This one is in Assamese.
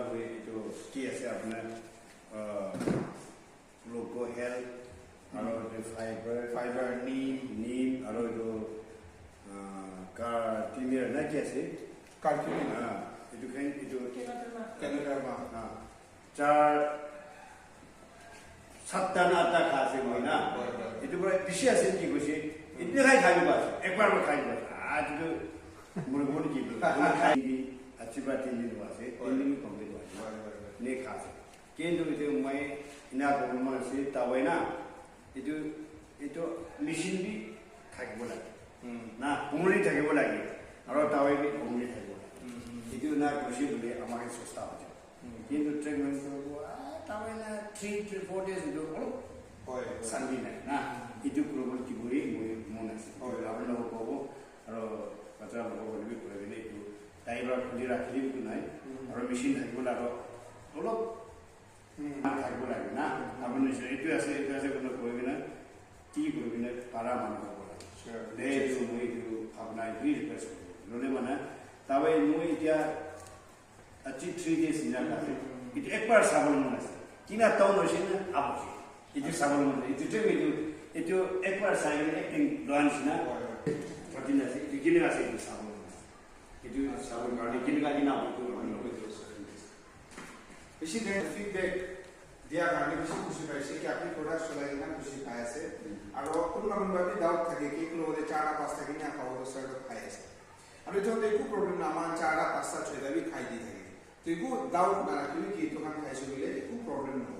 মই এইটো কি আছে আপোনাৰ লোগো হেল্থ আৰু ফাইবাৰ নিম আৰু এইটো কাৰ্টিমিয়াৰ না কি আছে কাৰ্টিমিয়াৰ এইটো খাই এইটো কেনেডাৰমা চাৰ সাতটা না আঠটা খাইছে মই না এইটো পৰা বেছি আছে কি কৈছে এতিয়া খাই দিব আছে একবাৰ মই খাই দিব আছে আজিতো মোৰ মন কি খাই দি আছিবা 3 দিন আছে 3 দিন কমপ্লিট হয় নে খাইছে কিন্তু এইটো মই ইনা প্ৰব্লেম আছে তাই না এইটো মেচিন দি থাকিব লাগে না উমৰি থাকিব লাগে আৰু তাই বি উমৰি থাকিব লাগে এইটো না কৈছে বুলি আমাক সস্তা হৈ যায় কিন্তু ট্ৰিটমেণ্ট কৰিব তাই না 3-4 days এইটো অলপ হয় শান্তি নাই না এইটো কৰিব কি কৰি মই মন আছে আপোনালোকক ক'ব আৰু বাচ্চা লোকক বি কৰি দিলে এইটো টাইবাৰ খুলি ৰাখিলে এইটো নাই আৰু মেচিন থাকিব লাগে অলপ থাকিব লাগে না আপুনি এইটো আছে কোনো কৰিব নাই কি কৰিব নাই পাৰা মানুহ হ'ব লাগে এইটো মই এইটো ভাবনা এইটো ৰিকুৱেষ্ট কৰিম ল'লে মানে তাই মই এতিয়া আজি 3 days দিনা আছে এইটো একবাৰ চাবলৈ মন আছে কিনা টাউন হৈছে না আপচি এইটো চাবলৈ মন আছে এইটো একবাৰ চাই এক্টিং লোৱা নিচিনা কঠিন আছে এইটো কিনে আছে এইটো চাবলৈ মন আছে এইটো চাবৰ কাৰণে কেনেকুৱা কিনা বেছি ফিডবেক দিয়াৰ কাৰণে বেছি খুচি পাইছে কি আপুনি প্ৰডাক্ট চলাই কিনে খুচি পাই আছে আৰু কোনোবা ডাউট থাকে কি লগতে 4-5টা কিনে খাব দৰকাৰ খাই আছে আৰু এইটো একো প্ৰব্লেম না আমাৰ 4-5টা 6টা বি খাই দি থাকে তো একো ডাউট নাৰাখিলে কি এইটো খান খাইছো বুলি একো প্ৰব্লেম নহয়